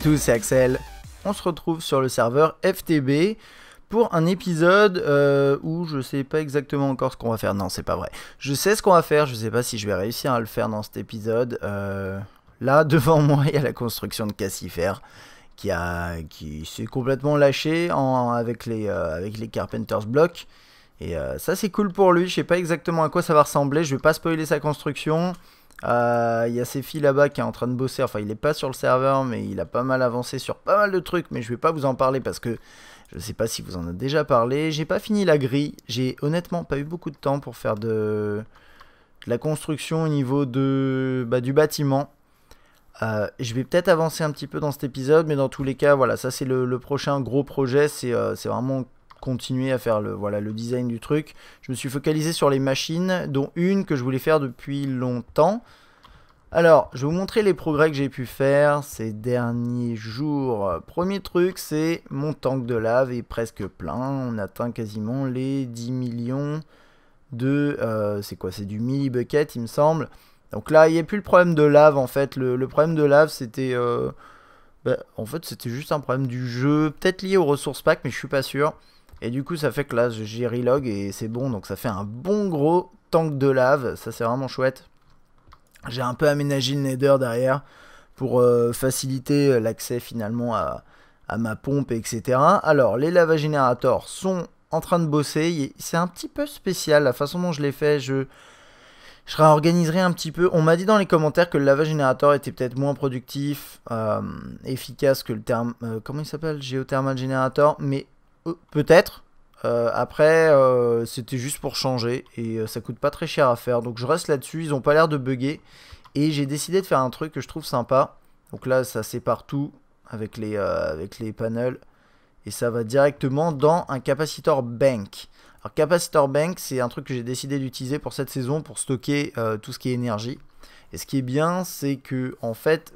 tous, c'est Axel. On se retrouve sur le serveur FTB pour un épisode où je sais pas exactement encore ce qu'on va faire. Non, c'est pas vrai. Je sais ce qu'on va faire, je sais pas si je vais réussir à le faire dans cet épisode. Là, devant moi, il y a la construction de Cassifer qui s'est complètement lâché avec les Carpenter's Block. Et ça, c'est cool pour lui. Je sais pas exactement à quoi ça va ressembler. Je vais pas spoiler sa construction. Il y a ses filles là-bas qui est en train de bosser, enfin il est pas sur le serveur mais il a pas mal avancé sur pas mal de trucs, mais je vais pas vous en parler parce que je sais pas si vous en avez déjà parlé. J'ai pas fini la grille, j'ai honnêtement pas eu beaucoup de temps pour faire de la construction au niveau du bâtiment. Je vais peut-être avancer un petit peu dans cet épisode, mais dans tous les cas voilà, ça c'est le prochain gros projet, c'est vraiment continuer à faire le design du truc. Je me suis focalisé sur les machines, dont une que je voulais faire depuis longtemps. Alors, je vais vous montrer les progrès que j'ai pu faire ces derniers jours. Premier truc, c'est mon tank de lave est presque plein. On atteint quasiment les 10 millions de... c'est quoi? C'est du milli-bucket, il me semble. Donc là, il n'y a plus le problème de lave, en fait. Le problème de lave, c'était... en fait, c'était juste un problème du jeu. Peut-être lié aux ressources pack, mais je suis pas sûr. Et du coup, ça fait que là, j'ai relog et c'est bon. Donc, ça fait un bon gros tank de lave. Ça, c'est vraiment chouette. J'ai un peu aménagé le nether derrière pour faciliter l'accès finalement à ma pompe, etc. Alors, les lava générateurs sont en train de bosser. C'est un petit peu spécial la façon dont je l'ai fait. Je réorganiserai un petit peu. On m'a dit dans les commentaires que le lava générateur était peut-être moins productif, efficace que le comment il s'appelle, géothermal générateur, mais peut-être. Après, c'était juste pour changer et ça coûte pas très cher à faire. Donc je reste là-dessus. Ils ont pas l'air de bugger et j'ai décidé de faire un truc que je trouve sympa. Donc là, ça c'est partout avec les panels et ça va directement dans un capacitor bank. Alors capacitor bank, c'est un truc que j'ai décidé d'utiliser pour cette saison pour stocker tout ce qui est énergie. Et ce qui est bien, c'est que en fait,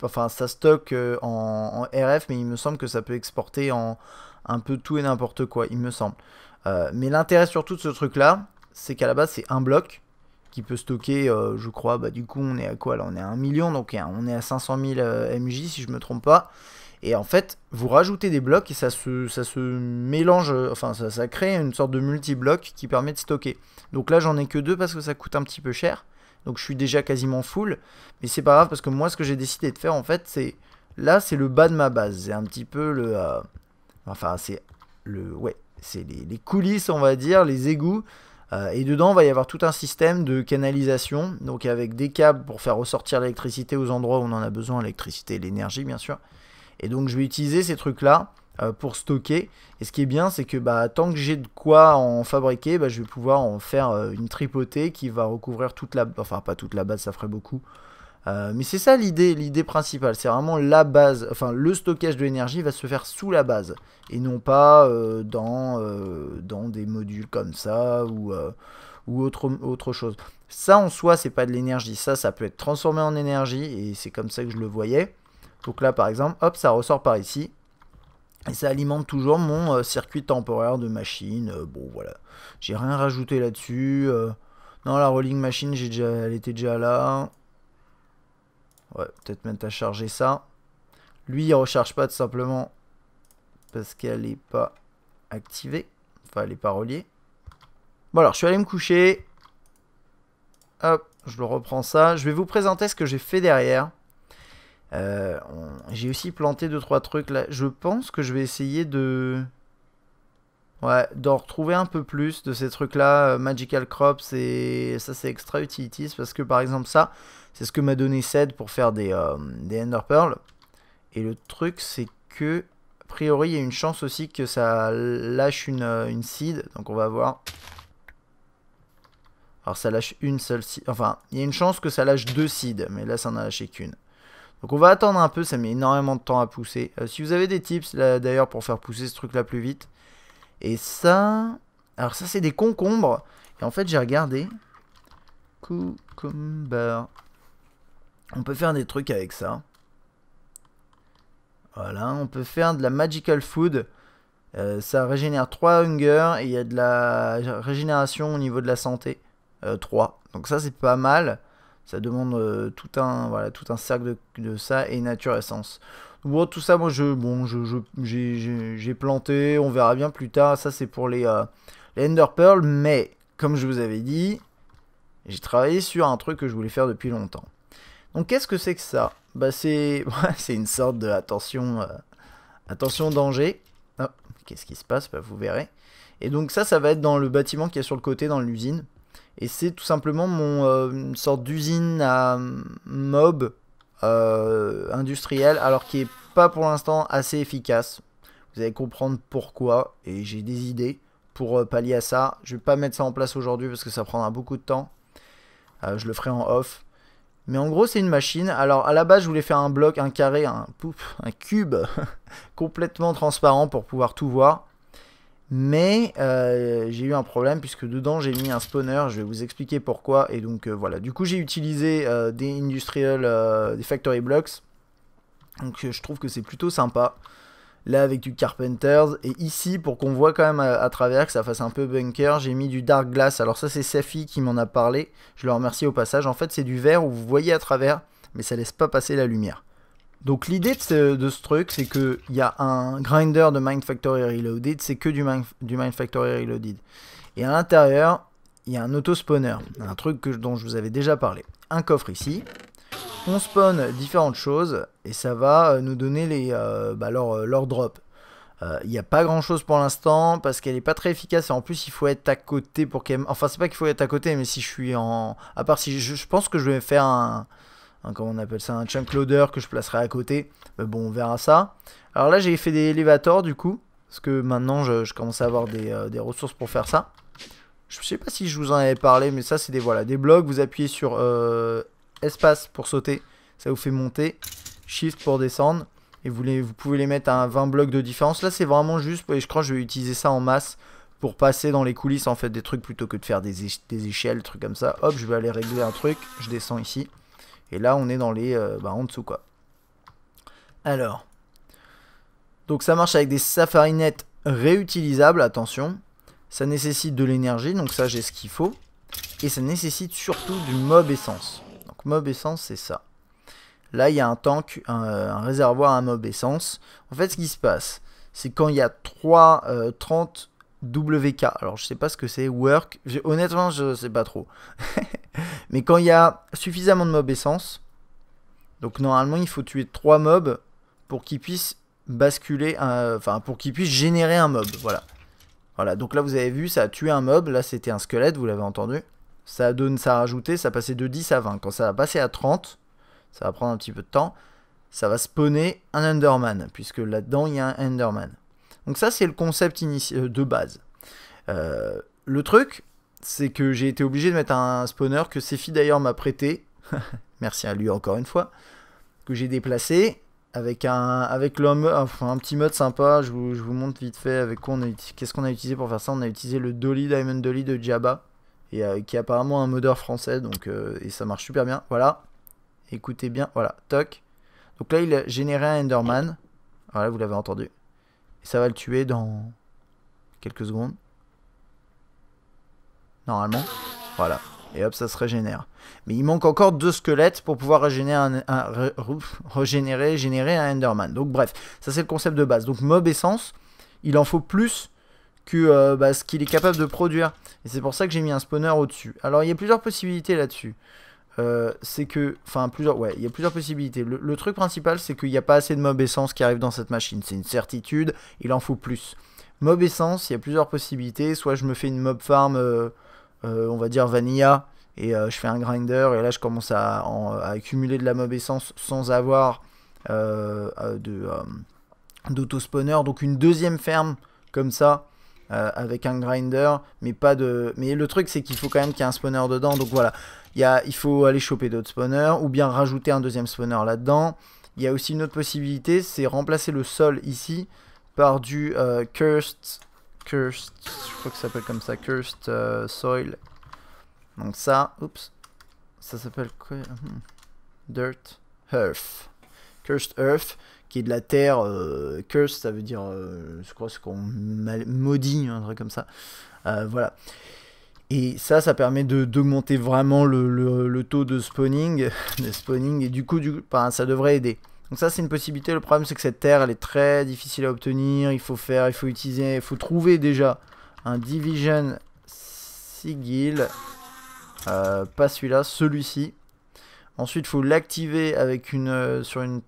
ça stocke en RF, mais il me semble que ça peut exporter en un peu tout et n'importe quoi, il me semble. Mais l'intérêt surtout de ce truc-là, c'est qu'à la base, c'est un bloc qui peut stocker, je crois, du coup, on est à quoi là? On est à 1 million, donc on est à 500 000 MJ, si je me trompe pas. Et en fait, vous rajoutez des blocs et ça se mélange, enfin ça crée une sorte de multi-bloc qui permet de stocker. Donc là j'en ai que deux parce que ça coûte un petit peu cher. Donc je suis déjà quasiment full. Mais c'est pas grave parce que moi ce que j'ai décidé de faire en fait c'est... Là c'est le bas de ma base. C'est un petit peu le... enfin c'est le... Ouais, c'est les coulisses on va dire, les égouts. Et dedans, il va y avoir tout un système de canalisation. Donc avec des câbles pour faire ressortir l'électricité aux endroits où on en a besoin. L'électricité et l'énergie bien sûr. Et donc je vais utiliser ces trucs là pour stocker. Et ce qui est bien c'est que tant que j'ai de quoi en fabriquer, je vais pouvoir en faire une tripotée qui va recouvrir toute la... Enfin pas toute la base, ça ferait beaucoup. Mais c'est ça l'idée principale. C'est vraiment la base. Enfin le stockage de l'énergie va se faire sous la base. Et non pas dans des modules comme ça ou autre chose. Ça en soi c'est pas de l'énergie. Ça peut être transformé en énergie. Et c'est comme ça que je le voyais. Donc là par exemple, hop, ça ressort par ici. Et ça alimente toujours mon circuit temporaire de machine. Bon voilà, j'ai rien rajouté là-dessus. Non, la rolling machine, elle était déjà là. Ouais, peut-être mettre à charger ça. Lui, il recharge pas tout simplement parce qu'elle n'est pas activée. Enfin, elle n'est pas reliée. Bon alors, je suis allé me coucher. Hop, je le reprends ça. Je vais vous présenter ce que j'ai fait derrière. J'ai aussi planté 2-3 trucs là. Je pense que je vais essayer d'en retrouver un peu plus de ces trucs là. Magical Crops, et ça c'est extra utilities parce que par exemple ça c'est ce que m'a donné Ced pour faire des Ender Pearl. Et le truc c'est que a priori il y a une chance aussi que ça lâche une seed. Donc on va voir. Alors ça lâche une seule seed. Enfin il y a une chance que ça lâche 2 seeds. Mais là ça n'en a lâché qu'une. Donc on va attendre un peu, ça met énormément de temps à pousser. Si vous avez des tips d'ailleurs pour faire pousser ce truc là plus vite. Et ça... Alors ça c'est des concombres. Et en fait j'ai regardé. Cucumber. On peut faire des trucs avec ça. Voilà, on peut faire de la magical food. Ça régénère 3 hunger et il y a de la régénération au niveau de la santé. 3. Donc ça c'est pas mal. Ça demande tout un cercle de ça et nature essence. Bon, tout ça, moi, j'ai planté, on verra bien plus tard. Ça, c'est pour les Ender Pearl, mais comme je vous avais dit, j'ai travaillé sur un truc que je voulais faire depuis longtemps. Donc, qu'est-ce que c'est que ça? Bah, c'est c'est une sorte de attention danger. Oh, qu'est-ce qui se passe? Bah, vous verrez. Et donc, ça va être dans le bâtiment qui est sur le côté, dans l'usine. Et c'est tout simplement une sorte d'usine à mob industrielle, alors qui est pas pour l'instant assez efficace. Vous allez comprendre pourquoi, et j'ai des idées pour pallier à ça. Je vais pas mettre ça en place aujourd'hui parce que ça prendra beaucoup de temps. Je le ferai en off. Mais en gros, c'est une machine. Alors, à la base, je voulais faire un bloc, un carré, un cube complètement transparent pour pouvoir tout voir. Mais j'ai eu un problème puisque dedans j'ai mis un spawner, je vais vous expliquer pourquoi. Et donc voilà, du coup j'ai utilisé des factory blocks. Donc je trouve que c'est plutôt sympa. Là avec du carpenters. Et ici pour qu'on voit quand même à travers, que ça fasse un peu bunker, j'ai mis du dark glass. Alors ça c'est Safi qui m'en a parlé, je le remercie au passage. En fait c'est du verre où vous voyez à travers, mais ça laisse pas passer la lumière. Donc l'idée de ce truc, c'est qu'il y a un grinder de Mine Factory Reloaded, c'est que du Mine Factory Reloaded. Et à l'intérieur, il y a un auto-spawner, un truc dont je vous avais déjà parlé. Un coffre ici, on spawn différentes choses, et ça va nous donner leur drop. Il n'y a pas grand chose pour l'instant, parce qu'elle n'est pas très efficace, et en plus il faut être à côté pour qu'elle... Enfin c'est pas qu'il faut être à côté, mais si je suis en... À part si je pense que je vais faire comment on appelle ça, un chunk loader que je placerai à côté. Mais bon, on verra ça. Alors là, j'ai fait des elevators du coup. Parce que maintenant, je commence à avoir des ressources pour faire ça. Je sais pas si je vous en avais parlé, mais ça, c'est des blocs. Vous appuyez sur espace pour sauter. Ça vous fait monter. Shift pour descendre. Et vous pouvez les mettre à 20 blocs de différence. Là, c'est vraiment juste, et je crois que je vais utiliser ça en masse pour passer dans les coulisses, en fait, des trucs plutôt que de faire des échelles, trucs comme ça. Hop, je vais aller régler un truc. Je descends ici. Et là, on est dans les... en dessous, quoi. Alors. Donc, ça marche avec des Safari Net réutilisables, attention. Ça nécessite de l'énergie, donc ça, j'ai ce qu'il faut. Et ça nécessite surtout du mob essence. Donc, mob essence, c'est ça. Là, il y a un tank, un réservoir à mob essence. En fait, ce qui se passe, c'est quand il y a 30 WK. Alors, je sais pas ce que c'est, work. Honnêtement, je sais pas trop. Mais quand il y a suffisamment de mobs essence, donc normalement il faut tuer 3 mobs pour qu'ils puissent basculer, pour qu'ils puissent générer un mob. Voilà. Voilà, donc là vous avez vu, ça a tué un mob, là c'était un squelette, vous l'avez entendu. Ça a rajouté, ça passait de 10 à 20. Quand ça va passer à 30, ça va prendre un petit peu de temps, ça va spawner un Enderman, puisque là-dedans il y a un Enderman. Donc ça c'est le concept de base. Le truc, c'est que j'ai été obligé de mettre un spawner que Sefi d'ailleurs m'a prêté. Merci à lui encore une fois. Que j'ai déplacé avec un petit mode sympa. Je vous montre vite fait avec quoi qu'est-ce qu'on a utilisé pour faire ça. On a utilisé le Diamond Dolly de Jabba. Et qui est apparemment un modeur français. Donc, et ça marche super bien. Voilà. Écoutez bien. Voilà. Toc. Donc là, il a généré un Enderman. Voilà, vous l'avez entendu. Et ça va le tuer dans quelques secondes. Normalement, voilà, et hop, ça se régénère. Mais il manque encore 2 squelettes pour pouvoir générer un Enderman. Donc bref, ça c'est le concept de base. Donc mob essence, il en faut plus que ce qu'il est capable de produire. Et c'est pour ça que j'ai mis un spawner au-dessus. Alors il y a plusieurs possibilités là-dessus. C'est que, il y a plusieurs possibilités. Le truc principal, c'est qu'il n'y a pas assez de mob essence qui arrive dans cette machine. C'est une certitude, il en faut plus. Mob essence, il y a plusieurs possibilités. Soit je me fais une mob farm... on va dire vanilla, et je fais un grinder, et là je commence à accumuler de la mob essence sans avoir d'auto-spawner, donc une deuxième ferme comme ça, avec un grinder, mais le truc c'est qu'il faut quand même qu'il y ait un spawner dedans, donc voilà, il faut aller choper d'autres spawners, ou bien rajouter un deuxième spawner là-dedans. Il y a aussi une autre possibilité, c'est remplacer le sol ici par du cursed, je crois que ça s'appelle comme ça, cursed soil. Donc ça, oups, ça s'appelle quoi? Dirt, earth. Cursed earth, qui est de la terre. Cursed, ça veut dire, je crois, c'est qu'on maudit, un truc comme ça. Voilà. Et ça permet d'augmenter vraiment le taux de spawning, et du coup, ça devrait aider. Donc ça c'est une possibilité. Le problème c'est que cette terre elle est très difficile à obtenir. Il faut trouver déjà un Division Sigil. Pas celui-là, celui-ci. Ensuite, il faut l'activer avec sur une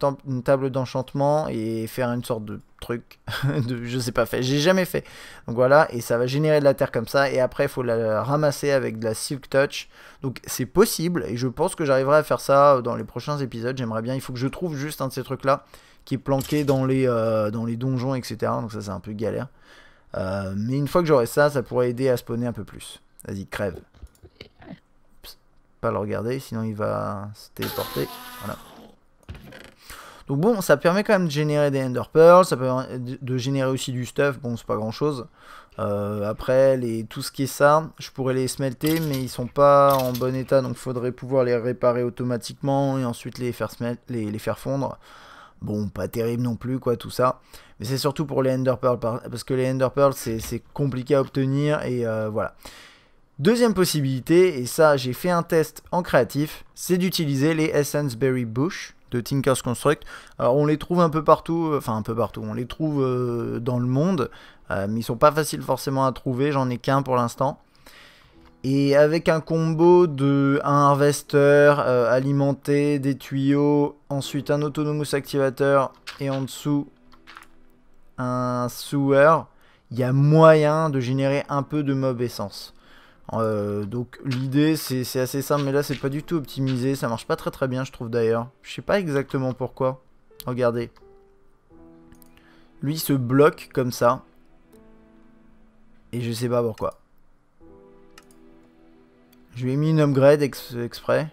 table d'enchantement et faire une sorte de truc. Je sais pas fait. J'ai jamais fait. Donc voilà, et ça va générer de la terre comme ça. Et après, il faut la ramasser avec de la Silk Touch. Donc c'est possible. Et je pense que j'arriverai à faire ça dans les prochains épisodes. J'aimerais bien. Il faut que je trouve juste un de ces trucs-là qui est planqué dans les donjons, etc. Donc ça, c'est un peu galère. Mais une fois que j'aurai ça, ça pourrait aider à spawner un peu plus. Vas-y, crève. Pas le regarder, sinon il va se téléporter. Voilà. Donc bon, ça permet quand même de générer des Ender Pearls, ça permet de générer aussi du stuff, bon c'est pas grand chose. Après, tout ce qui est ça, je pourrais les smelter, mais ils sont pas en bon état, donc il faudrait pouvoir les réparer automatiquement et ensuite les faire fondre. Bon, pas terrible non plus, quoi, tout ça. Mais c'est surtout pour les Ender Pearls, parce que les Ender Pearls, c'est compliqué à obtenir, et voilà. Deuxième possibilité, et ça j'ai fait un test en créatif, c'est d'utiliser les Essence Berry Bush de Tinker's Construct. Alors on les trouve un peu partout, on les trouve dans le monde, mais ils sont pas faciles forcément à trouver, j'en ai qu'un pour l'instant. Et avec un combo de un harvester alimenté, des tuyaux, ensuite un autonomous activateur et en dessous un sewer, il y a moyen de générer un peu de mob essence. Donc l'idée c'est assez simple, mais là c'est pas du tout optimisé, ça marche pas très bien je trouve d'ailleurs. Je sais pas exactement pourquoi. Regardez. Lui il se bloque comme ça. Et je sais pas pourquoi. Je lui ai mis une upgrade exprès.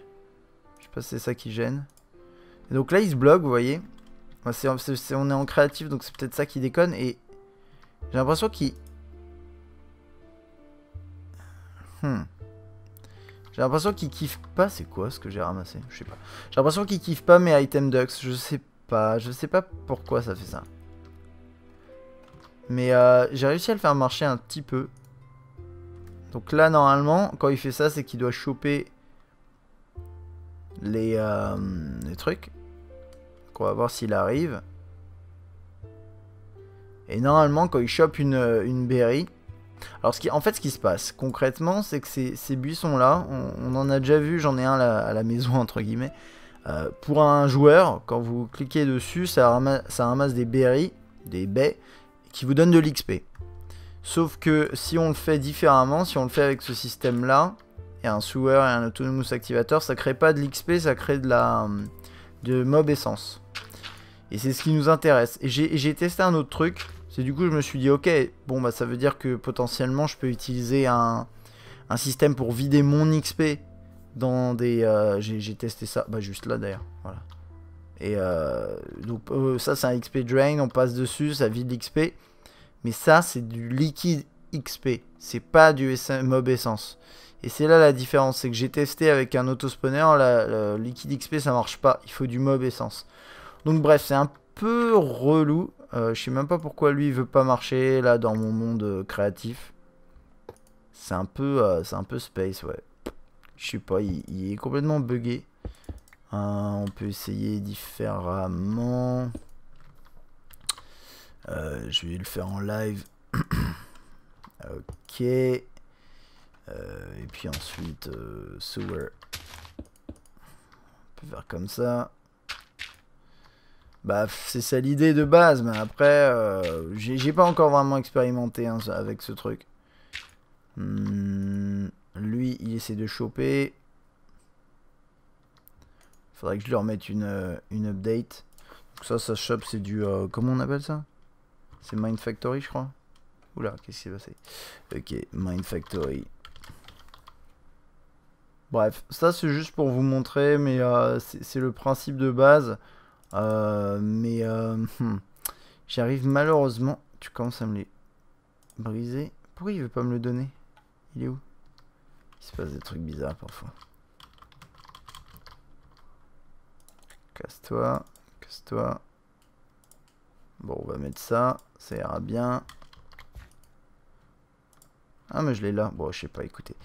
Je sais pas si c'est ça qui gêne. Et donc là il se bloque, vous voyez. On est en créatif donc c'est peut-être ça qui déconne. Et j'ai l'impression qu'il... J'ai l'impression qu'il kiffe pas. C'est quoi ce que j'ai ramassé? Je sais pas. J'ai l'impression qu'il kiffe pas mes item ducks. Je sais pas pourquoi ça fait ça. Mais j'ai réussi à le faire marcher un petit peu. Donc là normalement quand il fait ça c'est qu'il doit choper les trucs. Donc on va voir s'il arrive. Et normalement quand il chope une berry. Alors en fait ce qui se passe concrètement c'est que ces buissons là, on en a déjà vu, j'en ai un à la maison entre guillemets. Pour un joueur, quand vous cliquez dessus, ça ramasse des berries, des baies, qui vous donnent de l'XP. Sauf que si on le fait différemment, si on le fait avec ce système là, et un sewer et un autonomous activator, ça crée pas de l'XP, ça crée de mob essence. Et c'est ce qui nous intéresse. Et j'ai testé un autre truc. C'est du coup je me suis dit ok, bon bah ça veut dire que potentiellement je peux utiliser un système pour vider mon XP dans des... j'ai testé ça, bah juste là d'ailleurs, voilà. Et donc ça c'est un XP drain, on passe dessus, ça vide l'XP. Mais ça c'est du liquide XP, c'est pas du mob essence. Et c'est là la différence, c'est que j'ai testé avec un autospawner, le liquide XP ça marche pas, il faut du mob essence. Donc bref, c'est un peu relou. Je sais même pas pourquoi lui il veut pas marcher là dans mon monde créatif. C'est un peu space, ouais. Je sais pas, il est complètement buggé. On peut essayer différemment. Je vais le faire en live. Ok. Et puis ensuite, sewer. On peut faire comme ça. Bah, c'est ça l'idée de base, mais après, j'ai pas encore vraiment expérimenté hein, avec ce truc. Lui, il essaie de choper. Faudrait que je lui remette une update. Donc ça chope, c'est du... comment on appelle ça? C'est Mind Factory, je crois. Oula, qu'est-ce qui s'est passé? Ok, Mind Factory. Bref, ça c'est juste pour vous montrer, mais c'est le principe de base. J'arrive malheureusement... Tu commences à me les briser. Pourquoi il veut pas me le donner? Il est où? Il se passe des trucs bizarres parfois. Casse-toi, casse-toi. Bon, on va mettre ça, ça ira bien. Ah, mais je l'ai là. Bon, je sais pas, écoutez.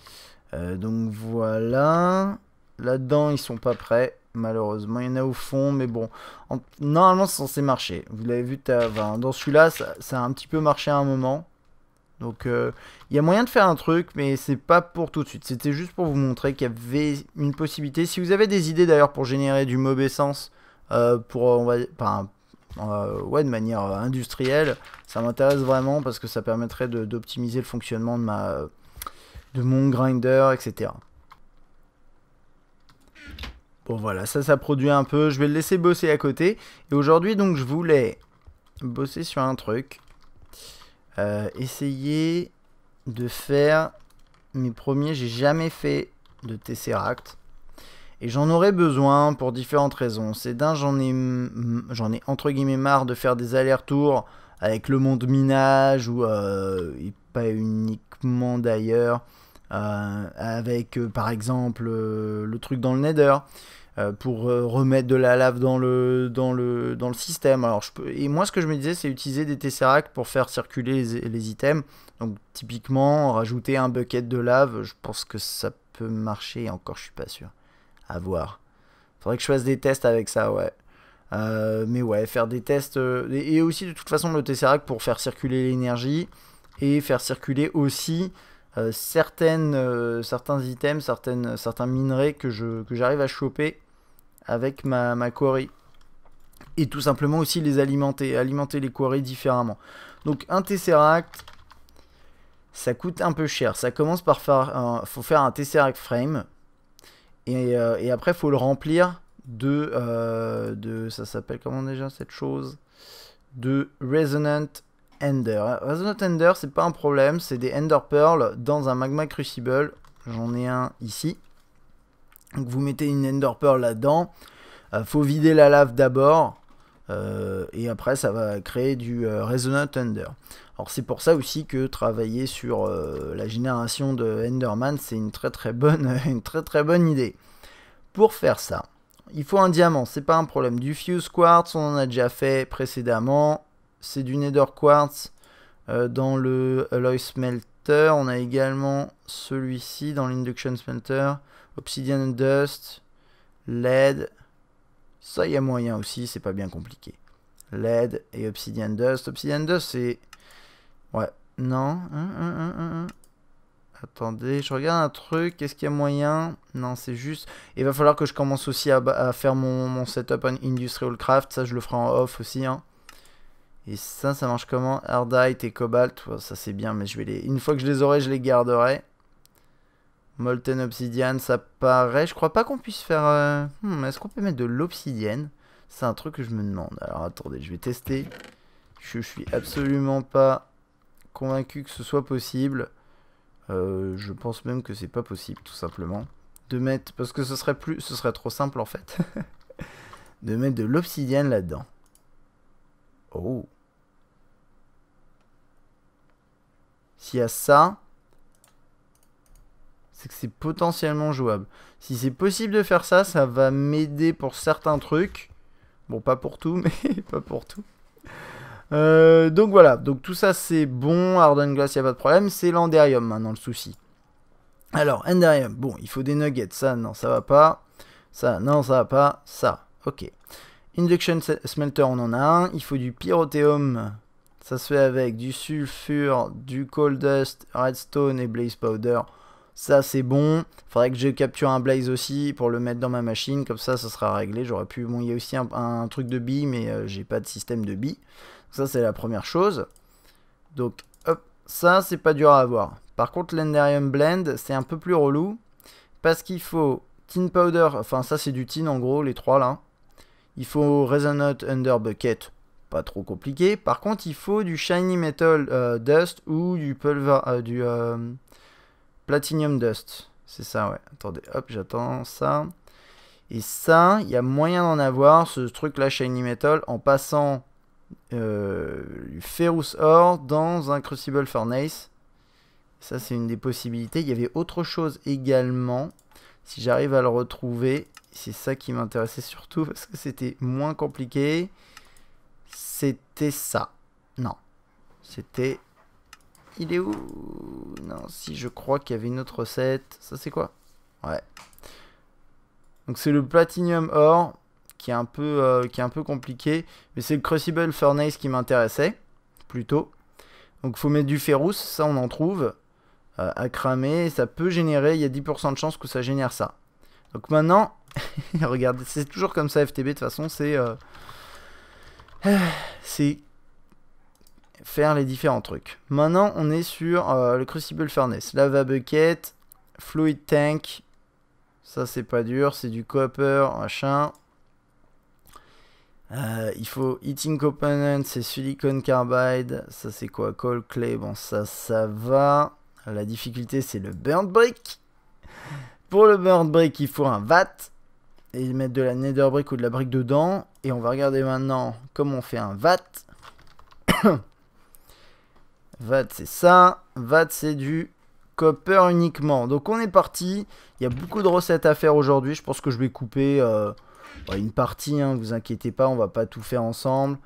Donc voilà. Là-dedans, ils sont pas prêts. Malheureusement, il y en a au fond, mais bon. Normalement, c'est censé marcher. Vous l'avez vu, dans celui-là, ça a un petit peu marché à un moment. Donc, il y a moyen de faire un truc, mais c'est pas pour tout de suite. C'était juste pour vous montrer qu'il y avait une possibilité. Si vous avez des idées d'ailleurs pour générer du mob essence, on va, enfin, ouais, de manière industrielle, ça m'intéresse vraiment parce que ça permettrait d'optimiser le fonctionnement de mon grinder, etc. Bon voilà, ça produit un peu. Je vais le laisser bosser à côté. Et aujourd'hui, donc, je voulais bosser sur un truc. Essayer de faire mes premiers. J'ai jamais fait de Tesseract. Et j'en aurais besoin pour différentes raisons. C'est j'en ai entre guillemets marre de faire des allers-retours avec le monde minage ou et pas uniquement d'ailleurs. Avec par exemple le truc dans le Nether pour remettre de la lave dans le système. Alors et moi ce que je me disais c'est utiliser des Tesseract pour faire circuler les items. Donc typiquement rajouter un bucket de lave, je pense que ça peut marcher, et encore je suis pas sûr. À voir. Faudrait que je fasse des tests avec ça, ouais. Mais ouais, faire des tests. Et aussi, de toute façon, le Tesseract pour faire circuler l'énergie. Et faire circuler aussi certains items, certains minerais que j'arrive à choper avec ma quarry. Et tout simplement aussi les alimenter les quarries différemment. Donc un Tesseract, ça coûte un peu cher. Ça commence par faut faire un Tesseract frame. Et après, il faut le remplir ça s'appelle comment déjà cette chose? De Resonant Ender. Resonant Ender, c'est pas un problème, c'est des Ender Pearl dans un Magma Crucible. J'en ai un ici. Donc vous mettez une Ender Pearl là-dedans. Faut vider la lave d'abord. Et après, ça va créer du Resonant Ender. Alors c'est pour ça aussi que travailler sur la génération de Enderman, c'est une très bonne idée. Pour faire ça, il faut un diamant, c'est pas un problème. Du Fuse Quartz, on en a déjà fait précédemment. C'est du Nether Quartz dans le Alloy Smelter. On a également celui-ci dans l'Induction Smelter. Obsidian and Dust, LED. Ça, il y a moyen aussi, c'est pas bien compliqué. LED et Obsidian Dust. Obsidian Dust, c'est... Ouais, non. Attendez, je regarde un truc. Est-ce qu'il y a moyen? Non, c'est juste... Il va falloir que je commence aussi à faire mon setup en Industrial Craft. Ça, je le ferai en off aussi. Hein. Et ça marche comment? Ardite et Cobalt. Ouais, ça, c'est bien, mais je vais une fois que je les aurai, je les garderai. Molten Obsidian, ça paraît... Je crois pas qu'on puisse faire... Est-ce qu'on peut mettre de l'obsidienne? C'est un truc que je me demande. Alors, attendez, je vais tester. Je suis absolument pas convaincu que ce soit possible. Je pense même que c'est pas possible, tout simplement. De mettre... Parce que ce serait trop simple, en fait. De mettre de l'obsidienne là-dedans. Oh. S'il y a ça... c'est que c'est potentiellement jouable. Si c'est possible de faire ça, ça va m'aider pour certains trucs. Bon, pas pour tout, mais pas pour tout. Donc voilà, donc tout ça c'est bon. Hardened Glass, il n'y a pas de problème. C'est l'Enderium maintenant le souci. Alors, Enderium, bon, il faut des nuggets. Ça, non, ça va pas. Ça, non, ça va pas. Ça, ok. Induction Smelter, on en a un. Il faut du Pyrotheum. Ça se fait avec du sulfure, du coal dust, redstone et blaze powder. Ça c'est bon. Faudrait que je capture un blaze aussi pour le mettre dans ma machine. Comme ça sera réglé. J'aurais pu... Bon, il y a aussi un truc de billes, mais j'ai pas de système de billes. Ça c'est la première chose. Donc hop, ça c'est pas dur à avoir. Par contre l'Enderium Blend c'est un peu plus relou. Parce qu'il faut tin powder. Enfin ça c'est du tin en gros, les trois là. Il faut Resonant Ender Bucket. Pas trop compliqué. Par contre il faut du Shiny Metal Dust ou du Platinum Dust. C'est ça, ouais. Attendez, hop, j'attends ça. Et ça, il y a moyen d'en avoir, ce truc-là, Shiny Metal, en passant du Ferrous Ore dans un Crucible Furnace. Ça, c'est une des possibilités. Il y avait autre chose également. Si j'arrive à le retrouver, c'est ça qui m'intéressait surtout, parce que c'était moins compliqué. C'était ça. Non. C'était... Il est où? Non, si je crois qu'il y avait une autre recette. Ça c'est quoi? Ouais. Donc c'est le Platinum Ore qui est un peu compliqué. Mais c'est le Crucible Furnace qui m'intéressait, plutôt. Donc faut mettre du ferrous, ça on en trouve. À cramer, ça peut générer, il y a 10% de chance que ça génère ça. Donc maintenant, regardez, c'est toujours comme ça FTB de toute façon, c'est faire les différents trucs. Maintenant, on est sur le Crucible Furnace, Lava Bucket, Fluid Tank, ça c'est pas dur, c'est du copper, machin. Il faut Heating Component, c'est Silicon Carbide, ça c'est quoi? Coal Clay, bon ça va. La difficulté c'est le Burnt Brick. Pour le Burnt Brick, il faut un vat. Et mettre de la Nether Brick ou de la brique dedans. Et on va regarder maintenant comment on fait un vat. Vat c'est ça. Vat c'est du copper uniquement. Donc on est parti. Il y a beaucoup de recettes à faire aujourd'hui. Je pense que je vais couper une partie. Hein, vous inquiétez pas, on va pas tout faire ensemble.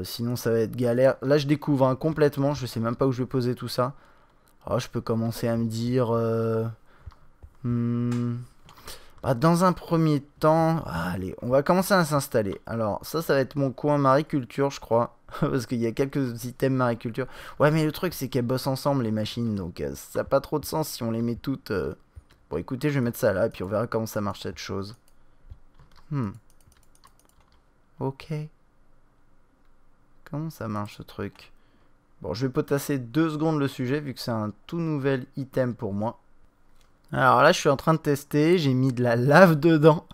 Sinon ça va être galère. Là je découvre complètement. Je sais même pas où je vais poser tout ça. Oh, je peux commencer à me dire... dans un premier temps... allez, on va commencer à s'installer. Alors, ça va être mon coin mariculture, je crois. Parce qu'il y a quelques items mariculture. Ouais, mais le truc, c'est qu'elles bossent ensemble, les machines. Donc, ça n'a pas trop de sens si on les met toutes... Bon, écoutez, je vais mettre ça là, et puis on verra comment ça marche, cette chose. Ok. Comment ça marche, ce truc? Bon, je vais potasser 2 secondes le sujet, vu que c'est un tout nouvel item pour moi. Alors là, je suis en train de tester. J'ai mis de la lave dedans.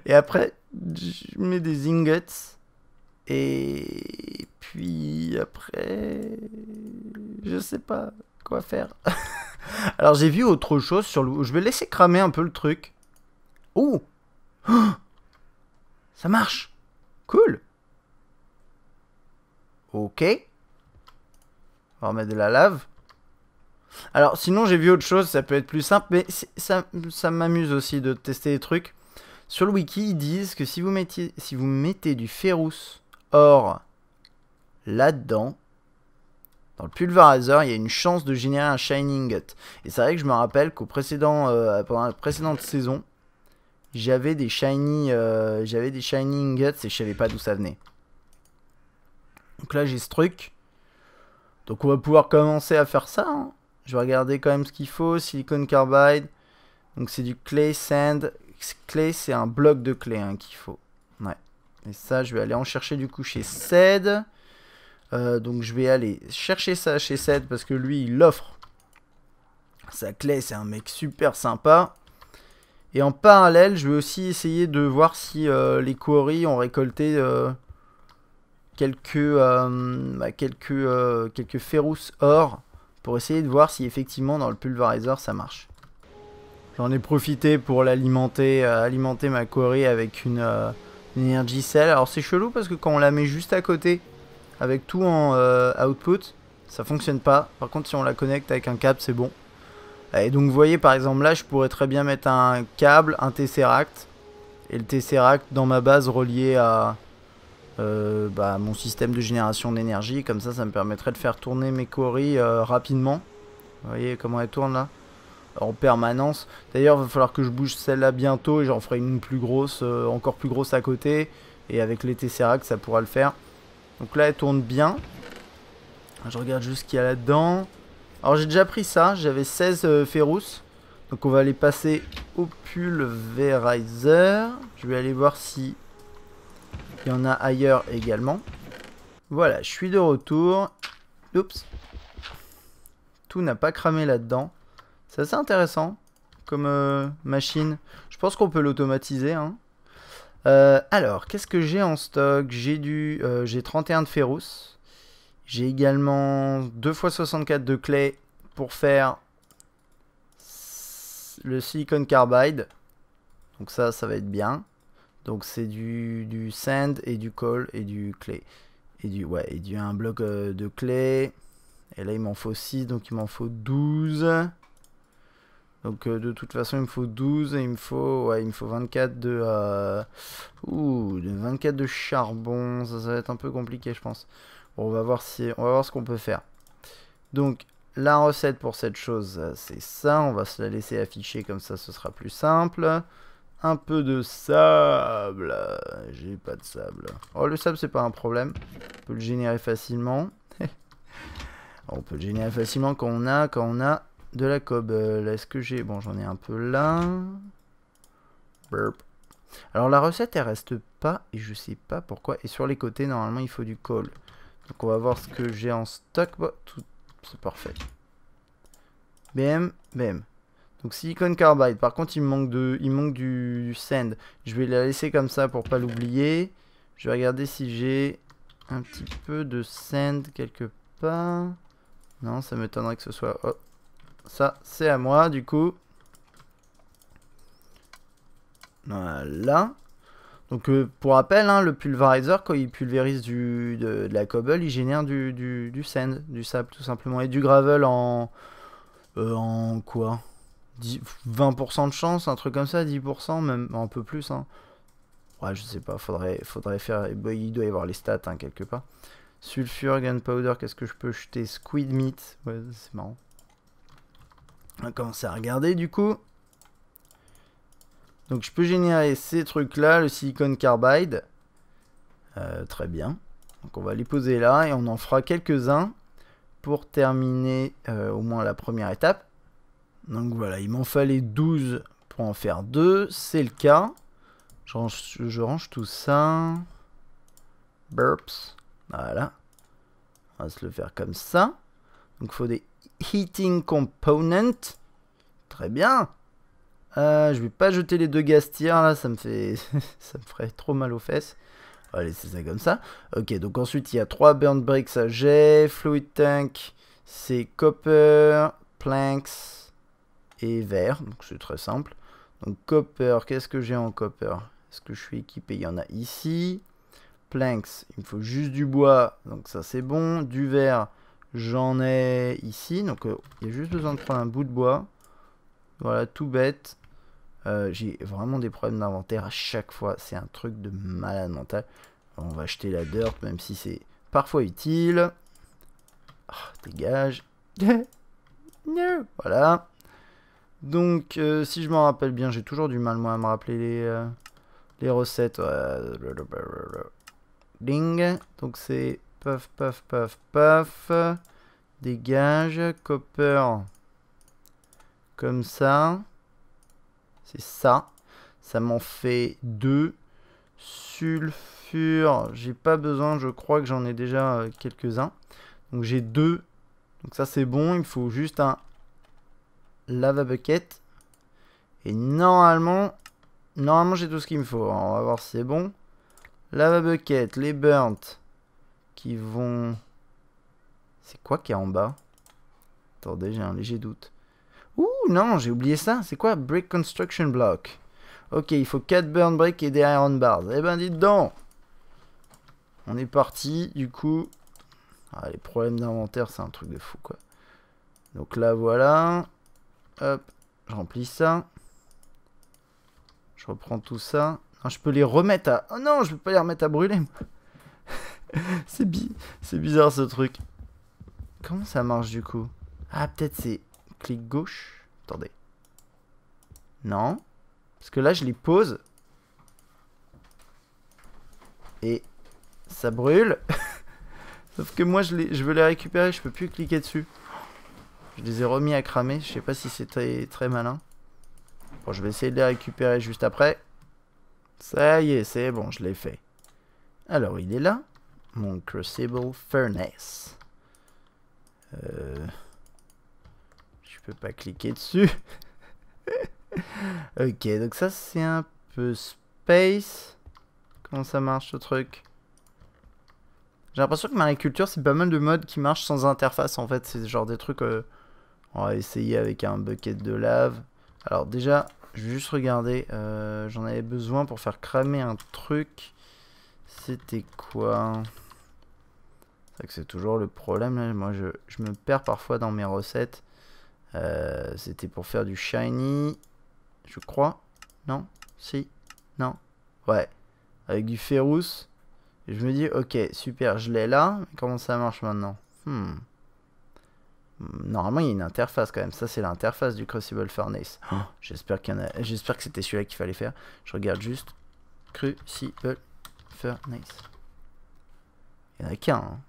Et après, je mets des ingots. Et puis après... Je sais pas quoi faire. Alors j'ai vu autre chose sur le... Je vais laisser cramer un peu le truc. Oh, ça marche. Cool. Ok. On va remettre de la lave. Alors sinon j'ai vu autre chose, ça peut être plus simple, mais ça m'amuse aussi de tester des trucs. Sur le wiki ils disent que si vous mettez du ferrous or là-dedans, dans le pulverizer, il y a une chance de générer un shining ingot. Et c'est vrai que je me rappelle qu'au pendant la précédente saison, j'avais des shiny ingots et je savais pas d'où ça venait. Donc là j'ai ce truc. Donc on va pouvoir commencer à faire ça. Hein. Je vais regarder quand même ce qu'il faut. Silicon carbide. Donc c'est du clay sand. Clay c'est un bloc de clé hein, qu'il faut. Ouais. Et ça je vais aller en chercher du coup chez Ced. Donc je vais aller chercher ça chez Ced parce que lui il offre sa clé. C'est un mec super sympa. Et en parallèle je vais aussi essayer de voir si les quarries ont récolté... quelques ferrous or pour essayer de voir si effectivement dans le pulverizer ça marche. J'en ai profité pour alimenter ma quarry avec une energy cell. Alors c'est chelou parce que quand on la met juste à côté avec tout en output, ça fonctionne pas. Par contre si on la connecte avec un câble c'est bon. Et donc vous voyez par exemple là je pourrais très bien mettre un câble, un tesseract et le tesseract dans ma base relié à mon système de génération d'énergie. Comme ça me permettrait de faire tourner mes quarries rapidement. Vous voyez comment elle tourne là en permanence. D'ailleurs il va falloir que je bouge celle-là bientôt et j'en ferai une plus grosse, encore plus grosse à côté. Et avec les tesseracts ça pourra le faire. Donc là elle tourne bien. Je regarde juste ce qu'il y a là-dedans. Alors j'ai déjà pris ça, j'avais 16 ferrous. Donc on va aller passer au pulverizer. Je vais aller voir si il y en a ailleurs également. Voilà, je suis de retour. Oups. Tout n'a pas cramé là-dedans. C'est assez intéressant comme machine. Je pense qu'on peut l'automatiser. Hein. Alors, qu'est-ce que j'ai en stock? J'ai 31 de ferrous. J'ai également 2 x 64 de clé pour faire le silicon carbide. Donc ça va être bien. Donc c'est du sand et du coal et du clay. Et un bloc de clay. Et là il m'en faut 6, donc il m'en faut 12. Donc de toute façon il me faut 12 et il me faut 24 de 24 de charbon. Ça va être un peu compliqué je pense. Bon, on va voir ce qu'on peut faire. Donc la recette pour cette chose c'est ça. On va se la laisser afficher comme ça ce sera plus simple. un peu de sable. J'ai pas de sable. Oh, le sable, c'est pas un problème. On peut le générer facilement. On peut le générer facilement quand on a de la cobble. Est-ce que j'ai... Bon, j'en ai un peu là. Burp. Alors, la recette, elle reste pas. Et je sais pas pourquoi. Et sur les côtés, normalement, il faut du coal. Donc, on va voir ce que j'ai en stock. Bon, tout... C'est parfait. BM, BM. Donc silicon carbide. Par contre, il me manque du sand. Je vais la laisser comme ça pour pas l'oublier. Je vais regarder si j'ai un petit peu de sand quelque part. Non, ça m'étonnerait que ce soit... Oh, ça, c'est à moi, du coup. Voilà. Donc, pour rappel, hein, le pulverizer, quand il pulvérise de la cobble, il génère du sand, du sable, tout simplement. Et du gravel en quoi 20% de chance, un truc comme ça, 10%, même un peu plus. Hein. Ouais, je sais pas, faudrait faire... Il doit y avoir les stats, hein, quelque part. Sulfure, gunpowder, qu'est-ce que je peux jeter? Squid meat, ouais, c'est marrant. On va commencer à regarder, du coup. Donc, je peux générer ces trucs-là, le silicon carbide. Très bien. Donc, on va les poser là, et on en fera quelques-uns pour terminer au moins la première étape. Donc voilà, il m'en fallait 12 pour en faire 2. C'est le cas. Je range tout ça. Burps. Voilà. On va se le faire comme ça. Donc il faut des heating components. Très bien. Je vais pas jeter les 2 gaz tiers là, ça me fait ça me ferait trop mal aux fesses. On va laisser ça comme ça. Ok, donc ensuite il y a 3 burn bricks, ça j'ai. Fluid tank, c'est copper, planks et verre, donc c'est très simple. Donc copper, qu'est-ce que j'ai en copper? Est-ce que je suis équipé? Il y en a ici. Planks, il me faut juste du bois, donc ça c'est bon. Du verre, j'en ai ici, donc il y a juste besoin de prendre un bout de bois. Voilà, tout bête. J'ai vraiment des problèmes d'inventaire à chaque fois, c'est un truc de malade mental. On va acheter la dirt, même si c'est parfois utile. Oh, dégage. Voilà. Donc, si je m'en rappelle bien, j'ai toujours du mal, moi, à me rappeler les recettes. Ding. Donc, c'est puff, puff, puff, puff. Dégage. Copper. Comme ça. C'est ça. Ça m'en fait 2. Sulfure. J'ai pas besoin, je crois que j'en ai déjà quelques-uns. Donc, j'ai 2. Donc, ça, c'est bon. Il me faut juste un lava bucket. Et normalement j'ai tout ce qu'il me faut. Alors, on va voir si c'est bon. Lava bucket, les burnt qui vont... C'est quoi qui est en bas? Attendez, j'ai un léger doute. Ouh, non, j'ai oublié ça. C'est quoi? Brick construction block. Ok, il faut 4 burn bricks et des iron bars. Eh ben, dites donc. On est parti, du coup. Ah, les problèmes d'inventaire, c'est un truc de fou, quoi. Donc là, voilà. Hop, je remplis ça. Je reprends tout ça. Non, je peux les remettre à... Oh non, je peux pas les remettre à brûler. C'est bizarre ce truc. Comment ça marche du coup? Ah, peut-être c'est clic gauche. Attendez. Non. Parce que là, je les pose. Et ça brûle. Sauf que moi, je veux les récupérer. Je peux plus cliquer dessus. Je les ai remis à cramer. Je sais pas si c'est très malin. Bon, je vais essayer de les récupérer juste après. Ça y est, c'est bon, je l'ai fait. Alors, il est là. Mon Crucible Furnace. Je peux pas cliquer dessus. Ok, donc ça, c'est un peu space. Comment ça marche, ce truc? J'ai l'impression que Mariculture, c'est pas mal de modes qui marchent sans interface, en fait. C'est genre des trucs... on va essayer avec un bucket de lave. Alors, déjà... Je vais juste regarder, j'en avais besoin pour faire cramer un truc. C'était quoi? C'est vrai que c'est toujours le problème, là. Moi je me perds parfois dans mes recettes. C'était pour faire du shiny, je crois. Non? Si? Non? Ouais. Avec du ferrous. Et je me dis, ok, super, je l'ai là. Comment ça marche maintenant? Non, Normalement, il y a une interface quand même. Ça, c'est l'interface du Crucible Furnace. Oh, j'espère qu'il y en a... J'espère que c'était celui-là qu'il fallait faire. Je regarde juste. Crucible Furnace. Il n'y en a qu'un. Hein.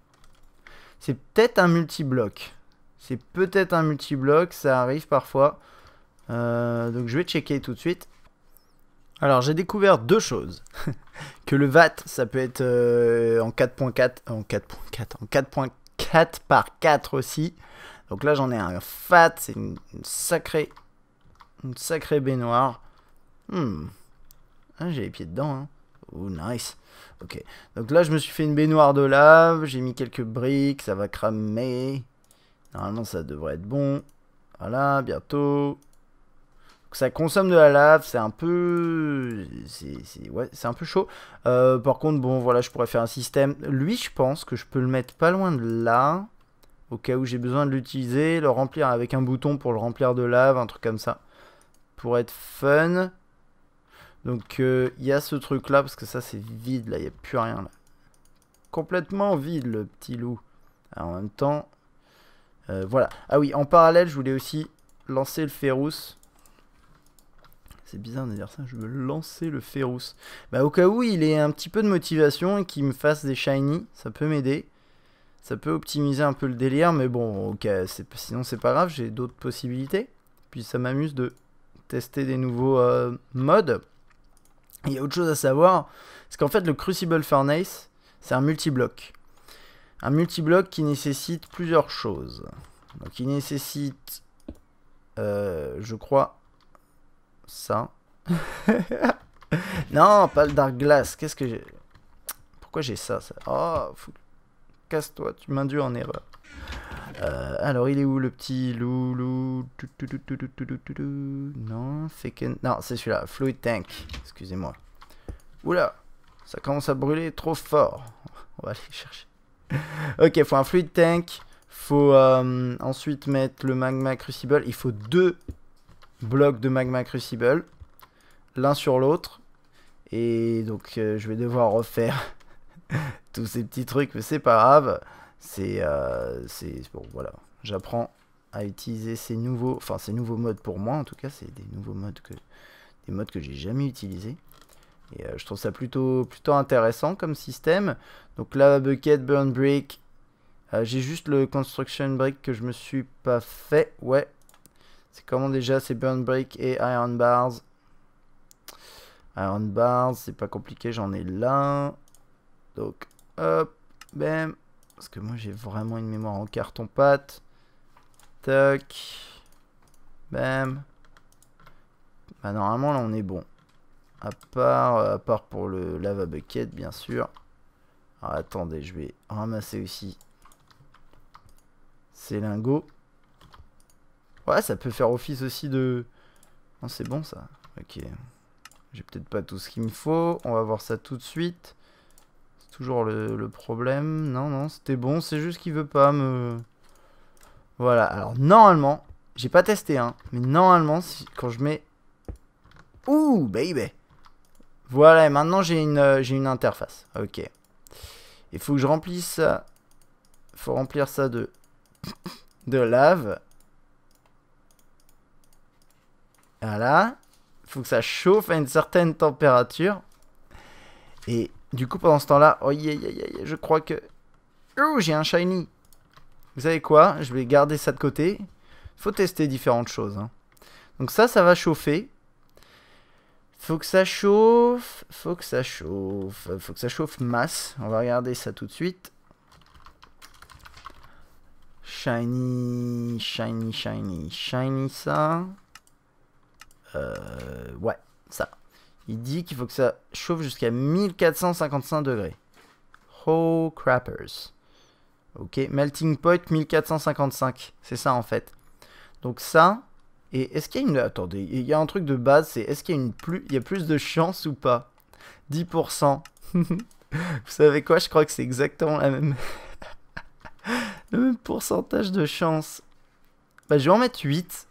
C'est peut-être un multi-bloc. C'est peut-être un multi-bloc. Ça arrive parfois. Donc, je vais checker tout de suite. Alors, j'ai découvert deux choses. Que le VAT, ça peut être en 4.4... En 4.4 par 4 aussi. Donc là, j'en ai un fat. C'est une sacrée baignoire. Ah, j'ai les pieds dedans. Hein. Oh, nice. Ok. Donc là, je me suis fait une baignoire de lave. J'ai mis quelques briques. Ça va cramer. Normalement, ça devrait être bon. Voilà, bientôt. Donc, ça consomme de la lave. C'est un peu... Ouais, c'est un peu chaud. Par contre, bon, voilà, je pourrais faire un système. Lui, je pense que je peux le mettre pas loin de là. Au cas où j'ai besoin de l'utiliser. Le remplir avec un bouton pour le remplir de lave. Un truc comme ça. Pour être fun. Donc, il y a ce truc-là. Parce que ça, c'est vide. Là, il n'y a plus rien. Là. Complètement vide, le petit loup. Alors, en même temps... voilà. Ah oui, en parallèle, je voulais aussi lancer le Ferrous. C'est bizarre de dire ça, je veux lancer le Ferrous. Bah, au cas où il ait un petit peu de motivation et qu'il me fasse des shiny, ça peut m'aider. Ça peut optimiser un peu le délire, mais bon, ok, sinon c'est pas grave, j'ai d'autres possibilités. Puis ça m'amuse de tester des nouveaux modes. Il y a autre chose à savoir, c'est qu'en fait le Crucible Furnace, c'est un multi-bloc. Un multi-bloc qui nécessite plusieurs choses. Donc il nécessite, je crois... ça. Non, pas le Dark Glass. Qu'est-ce que j'ai... Pourquoi j'ai ça, Oh, casse-toi, tu m'induis en erreur. Alors, il est où le petit loup? Non, non, c'est celui-là. Fluid Tank. Excusez-moi. Oula, ça commence à brûler trop fort. On va aller chercher. Ok, il faut un Fluid Tank. Faut ensuite mettre le Magma Crucible. Il faut 2 blocs de Magma Crucible, l'un sur l'autre, et donc je vais devoir refaire tous ces petits trucs, mais c'est pas grave, c'est bon, voilà, j'apprends à utiliser ces nouveaux modes pour moi, en tout cas c'est des nouveaux modes des modes que j'ai jamais utilisés, et je trouve ça plutôt intéressant comme système. Donc Lava Bucket, Burn Brick, j'ai juste le Construction Brick que je me suis pas fait, ouais. C'est comment déjà? C'est Burn Brick et Iron Bars. Iron Bars, c'est pas compliqué, j'en ai là. Donc, hop, bam. Parce que moi, j'ai vraiment une mémoire en carton-pâte. Tac. Bam. Bah, normalement, là, on est bon. À part pour le Lava Bucket, bien sûr. Alors, attendez, je vais ramasser aussi ces lingots. Ouais, ça peut faire office aussi de... Non, c'est bon, ça. Ok. J'ai peut-être pas tout ce qu'il me faut. On va voir ça tout de suite. C'est toujours le problème. Non, non, c'était bon. C'est juste qu'il veut pas me... Voilà. Alors, normalement... J'ai pas testé, hein. Mais normalement, quand je mets... Ouh, baby. Voilà, et maintenant, j'ai une interface. Ok. Il faut que je remplisse ça. Il faut remplir ça de lave. Voilà. Il faut que ça chauffe à une certaine température. Et du coup, pendant ce temps-là... Oh, je crois que... Oh, j'ai un shiny. Vous savez quoi? Je vais garder ça de côté. Il faut tester différentes choses. Hein. Donc ça va chauffer. Faut que ça chauffe. Faut que ça chauffe. Faut que ça chauffe masse. On va regarder ça tout de suite. Shiny, shiny, shiny, shiny ça. Ouais, ça. Il dit qu'il faut que ça chauffe jusqu'à 1455 degrés. Oh crappers. Ok, melting point 1455. C'est ça en fait. Donc ça. Et est-ce qu'il y a une... Attendez, il y a un truc de base, c'est est-ce qu'il y a il y a plus de chance ou pas? 10%. Vous savez quoi? Je crois que c'est exactement la même... le même pourcentage de chance. Bah, je vais en mettre 8.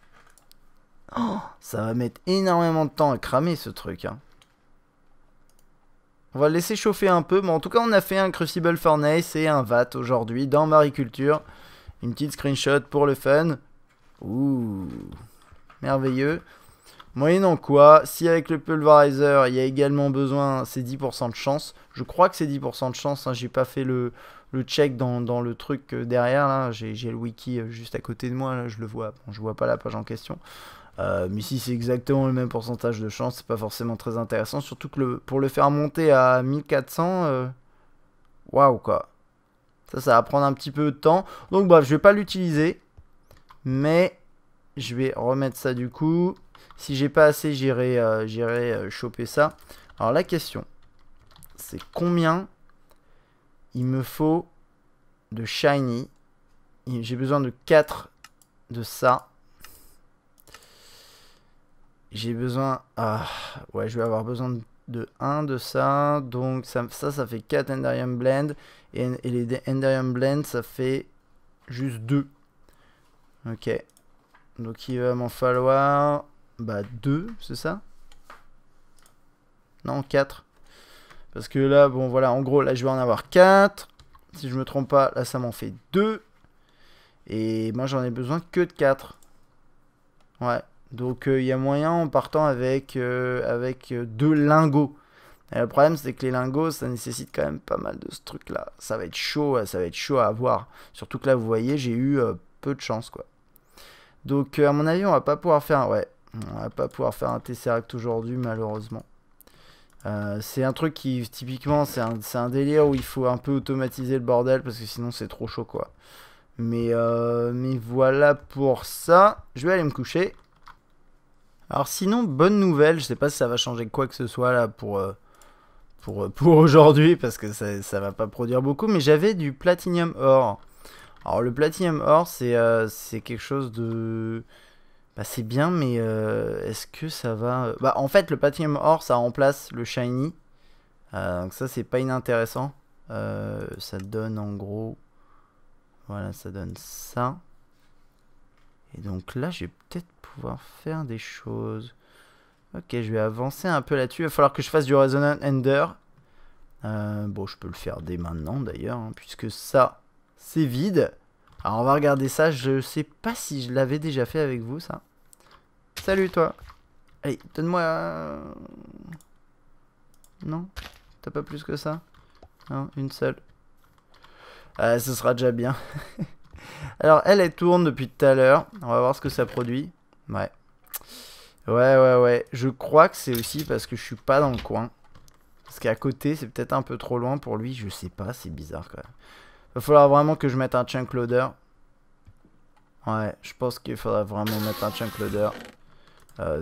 Oh, ça va mettre énormément de temps à cramer ce truc. Hein. On va le laisser chauffer un peu. Mais en tout cas, on a fait un Crucible Furnace et un VAT aujourd'hui dans Mariculture. Une petite screenshot pour le fun. Ouh, merveilleux. Moyennant quoi, si avec le pulverizer, il y a également besoin, c'est 10% de chance. Je crois que c'est 10% de chance, hein, j'ai pas fait le check dans le truc derrière, là. J'ai le wiki juste à côté de moi, là, je le vois. Bon, je vois pas la page en question. Mais si c'est exactement le même pourcentage de chance, c'est pas forcément très intéressant. Surtout que pour le faire monter à 1400, waouh quoi. Ça va prendre un petit peu de temps. Donc bref, je vais pas l'utiliser. Mais je vais remettre ça du coup. Si j'ai pas assez, j'irai choper ça. Alors la question, c'est combien il me faut de shiny. J'ai besoin de 4 de ça. J'ai besoin... Ah, ouais, je vais avoir besoin de 1 de ça. Donc ça fait 4 Enderium Blend. Et les Enderium Blend, ça fait juste 2. Ok. Donc il va m'en falloir... Bah 2, c'est ça? Non, 4. Parce que là, bon voilà, en gros, là je vais en avoir 4. Si je me trompe pas, là ça m'en fait 2. Et moi j'en ai besoin que de 4. Ouais. Donc il y a moyen en partant avec 2 lingots. Et le problème c'est que les lingots ça nécessite quand même pas mal de ce truc là. Ça va être chaud à avoir. Surtout que là vous voyez j'ai eu peu de chance quoi. Donc à mon avis on va pas pouvoir faire... Ouais. On va pas pouvoir faire un Tesseract aujourd'hui malheureusement. C'est un truc qui typiquement c'est un délire où il faut un peu automatiser le bordel parce que sinon c'est trop chaud quoi. Mais voilà pour ça. Je vais aller me coucher. Alors sinon, bonne nouvelle, je sais pas si ça va changer quoi que ce soit là pour aujourd'hui parce que ça va pas produire beaucoup, mais j'avais du Platinum Or. Alors le Platinum Or c'est quelque chose de... Bah c'est bien, mais est-ce que ça va... Bah en fait le Platinum Or ça remplace le Shiny. Donc ça c'est pas inintéressant. Ça donne en gros... Voilà, ça donne ça. Et donc là, je vais peut-être pouvoir faire des choses. Ok, je vais avancer un peu là-dessus. Il va falloir que je fasse du Resonant Ender. Bon, je peux le faire dès maintenant d'ailleurs, hein, puisque ça, c'est vide. Alors, on va regarder ça. Je sais pas si je l'avais déjà fait avec vous, ça. Salut, toi. Allez, donne-moi... Non? T'as pas plus que ça? Non, une seule. Ce sera déjà bien. Alors, elle tourne depuis tout à l'heure. On va voir ce que ça produit. Ouais. Ouais. Je crois que c'est aussi parce que je suis pas dans le coin. Parce qu'à côté, c'est peut-être un peu trop loin pour lui. Je sais pas, c'est bizarre quand même. Il va falloir vraiment que je mette un chunk loader. Ouais, je pense qu'il faudra vraiment mettre un chunk loader.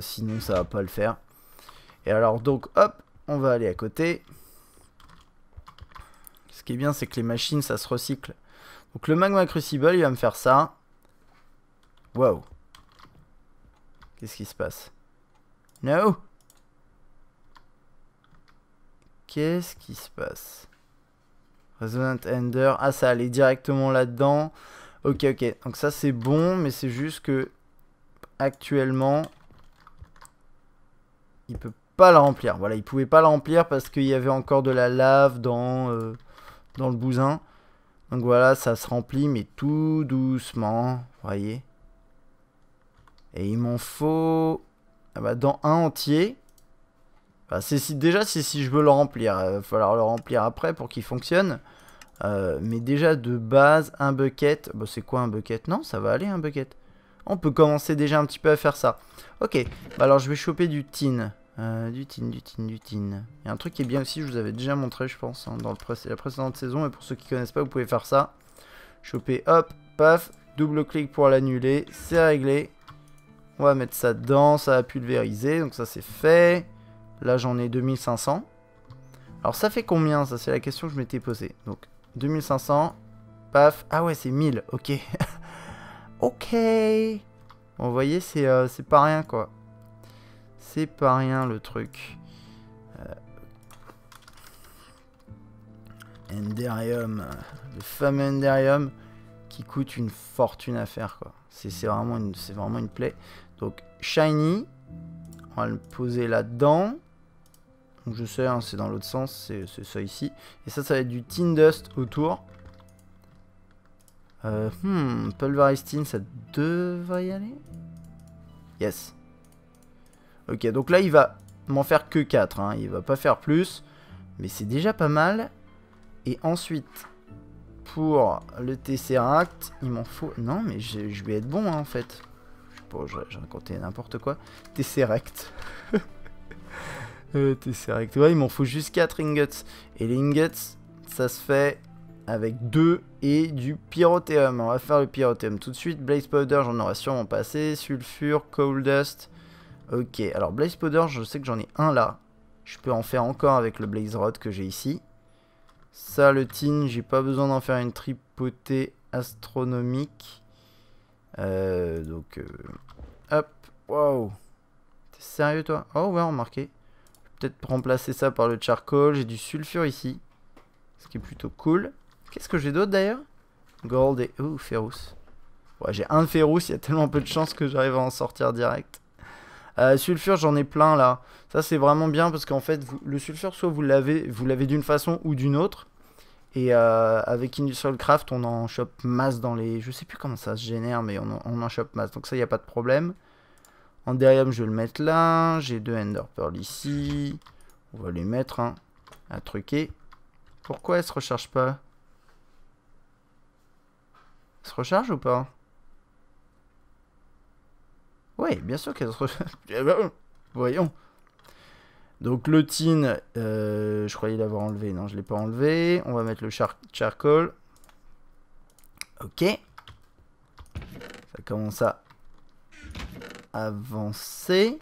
Sinon, ça va pas le faire. Et alors, donc, hop, on va aller à côté. Ce qui est bien, c'est que les machines, ça se recycle. Donc le Magma Crucible, il va me faire ça. Wow. Qu'est-ce qui se passe? No. Qu'est-ce qui se passe? Resonant Ender. Ah, ça allait directement là-dedans. Ok. Donc ça, c'est bon, mais c'est juste que actuellement, il peut pas la remplir. Voilà, il pouvait pas la remplir parce qu'il y avait encore de la lave dans le bousin. Donc voilà, ça se remplit, mais tout doucement, vous voyez. Et il m'en faut... Ah bah, dans un entier. Bah, déjà, c'est si je veux le remplir. Il va falloir le remplir après pour qu'il fonctionne. Mais déjà, de base, un bucket. Bah, c'est quoi un bucket? Non, ça va aller, un bucket. On peut commencer déjà un petit peu à faire ça. Ok, bah, alors je vais choper du tin. Du tin. Il y a un truc qui est bien aussi, je vous avais déjà montré, je pense, hein, dans la précédente saison. Et pour ceux qui connaissent pas, vous pouvez faire ça. Choper, hop, paf, double-clic pour l'annuler. C'est réglé. On va mettre ça dedans, ça va pulvériser. Donc ça, c'est fait. Là, j'en ai 2500. Alors, ça fait combien? Ça, c'est la question que je m'étais posée. Donc, 2500. Paf. Ah ouais, c'est 1000. Ok. Ok. Bon, vous voyez, c'est pas rien, quoi. C'est pas rien, le truc. Enderium. Le fameux Enderium qui coûte une fortune à faire, quoi. C'est vraiment une plaie. Donc, Shiny. On va le poser là-dedans. Donc, je sais, hein, c'est dans l'autre sens. C'est ça ici. Et ça va être du Tin Dust autour. Pulverized Tin, ça devrait y aller. Yes. Ok, donc là, il va m'en faire que 4. Hein. Il va pas faire plus. Mais c'est déjà pas mal. Et ensuite, pour le Tesseract, il m'en faut... Non, mais je vais être bon, hein, en fait. Bon, je racontais n'importe quoi. Tesseract. Tesseract. Ouais, il m'en faut juste 4 ingots. Et les ingots, ça se fait avec 2 et du pyrothéum. On va faire le pyrothéum tout de suite. Blaze Powder, j'en aurai sûrement pas assez. Sulfure, Coal Dust. Ok, alors Blaze Powder, je sais que j'en ai un là. Je peux en faire encore avec le Blaze Rod que j'ai ici. Ça, le tin, j'ai pas besoin d'en faire une tripotée astronomique. Hop, wow. T'es sérieux toi? Oh ouais, remarquez. Peut-être remplacer ça par le charcoal. J'ai du sulfure ici. Ce qui est plutôt cool. Qu'est-ce que j'ai d'autre d'ailleurs? Gold et... Oh, ferrous. Ouais, j'ai un de ferrous. Il y a tellement peu de chances que j'arrive à en sortir direct. Sulfure, j'en ai plein là. Ça, c'est vraiment bien parce qu'en fait, le sulfure, soit vous l'avez d'une façon ou d'une autre. Et avec Industrial Craft, on en chope masse dans les... Je sais plus comment ça se génère, mais on en chope masse. Donc ça, il n'y a pas de problème. Anderium, je vais le mettre là. J'ai 2 Ender Pearl ici. On va les mettre hein, à truquer. Pourquoi elle se recharge pas? Elle se recharge ou pas? Oui, bien sûr qu'elle se recharge. Voyons. Donc le tin, je croyais l'avoir enlevé. Non, je ne l'ai pas enlevé. On va mettre le charcoal. Ok. Ça commence à avancer.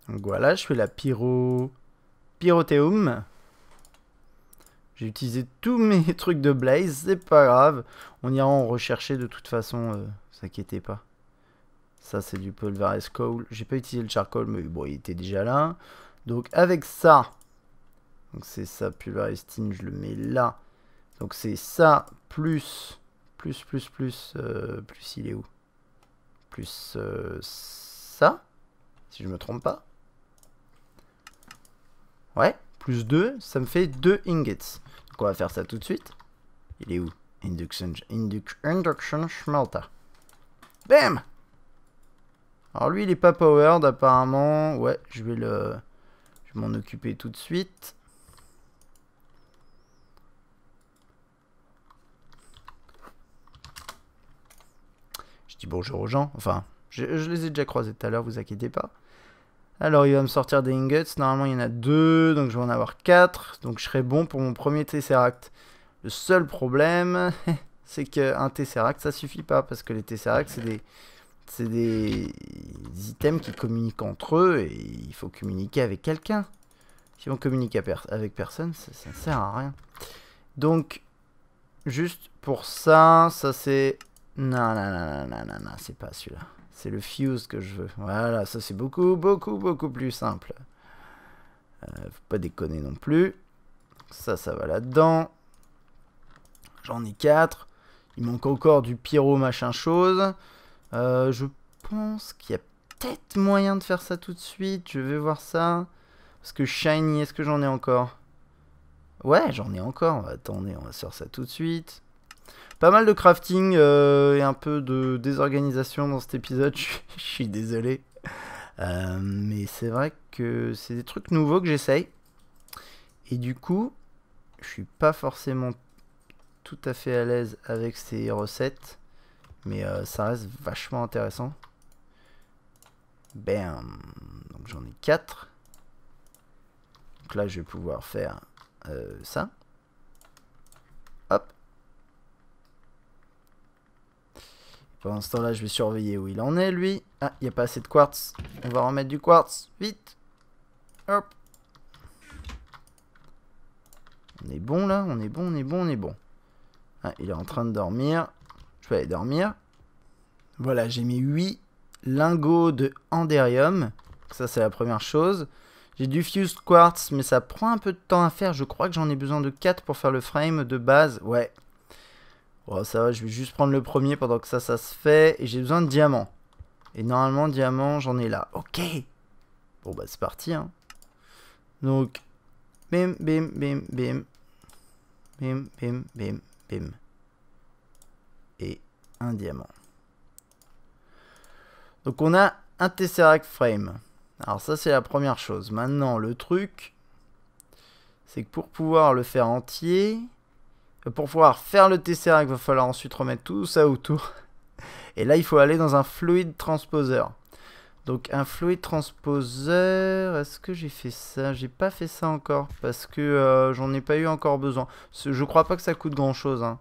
Donc voilà, je fais la pyrothéum. J'ai utilisé tous mes trucs de blaze, c'est pas grave. On ira en rechercher de toute façon, ne vous inquiétez pas. Ça c'est du pulverized coal. J'ai pas utilisé le charcoal, mais bon, il était déjà là. Donc avec ça, donc c'est ça, pulverized tin, je le mets là. Donc c'est ça, plus il est où? Plus ça, si je me trompe pas. Ouais, plus 2, ça me fait 2 ingots. Donc on va faire ça tout de suite. Il est où? Induction Smelter. Bam! Alors lui, il est pas powered apparemment. Ouais, je vais m'en occuper tout de suite. Je dis bonjour aux gens. Enfin, je les ai déjà croisés tout à l'heure, vous inquiétez pas. Alors, il va me sortir des ingots. Normalement, il y en a 2, donc je vais en avoir 4. Donc, je serai bon pour mon premier Tesseract. Le seul problème, c'est qu'un Tesseract, ça suffit pas. Parce que les Tesseracts, c'est des items qui communiquent entre eux. Et il faut communiquer avec quelqu'un. Si on communique avec personne, ça ne sert à rien. Donc, juste pour ça, ça c'est... Non, c'est pas celui-là. C'est le fuse que je veux. Voilà, ça c'est beaucoup plus simple. Faut pas déconner non plus. Ça va là-dedans. J'en ai 4. Il manque encore du pyro machin chose. Je pense qu'il y a peut-être moyen de faire ça tout de suite. Je vais voir ça. Parce que shiny, est-ce que j'en ai encore? Ouais, j'en ai encore. Attendez, on va faire ça tout de suite. Pas mal de crafting et un peu de désorganisation dans cet épisode, je suis désolé. Mais c'est vrai que c'est des trucs nouveaux que j'essaye. Et du coup, je suis pas forcément tout à fait à l'aise avec ces recettes. Mais ça reste vachement intéressant. Bam. Donc j'en ai 4. Donc là, je vais pouvoir faire ça. Hop. Pendant ce temps-là, je vais surveiller où il en est, lui. Ah, il n'y a pas assez de quartz. On va remettre du quartz. Vite. Hop. On est bon, là. On est bon. Ah, il est en train de dormir. Je vais aller dormir. Voilà, j'ai mis 8 lingots de anderium. Ça, c'est la première chose. J'ai du fused quartz, mais ça prend un peu de temps à faire. Je crois que j'en ai besoin de 4 pour faire le frame de base. Ouais. Bon, ça va, je vais juste prendre le premier pendant que ça se fait. Et j'ai besoin de diamants. Et normalement, diamant, j'en ai là. Ok. Bon, bah, c'est parti. Hein. Donc, bim. un diamant. Donc on a un Tesseract Frame. Alors ça c'est la première chose. Maintenant le truc, c'est que pour pouvoir le faire entier, pour pouvoir faire le Tesseract, il va falloir ensuite remettre tout ça autour. Et là il faut aller dans un Fluid Transposer. Donc un Fluid Transposer, est-ce que j'ai fait ça? J'ai pas fait ça encore parce que j'en ai pas eu encore besoin. Je crois pas que ça coûte grand chose, hein.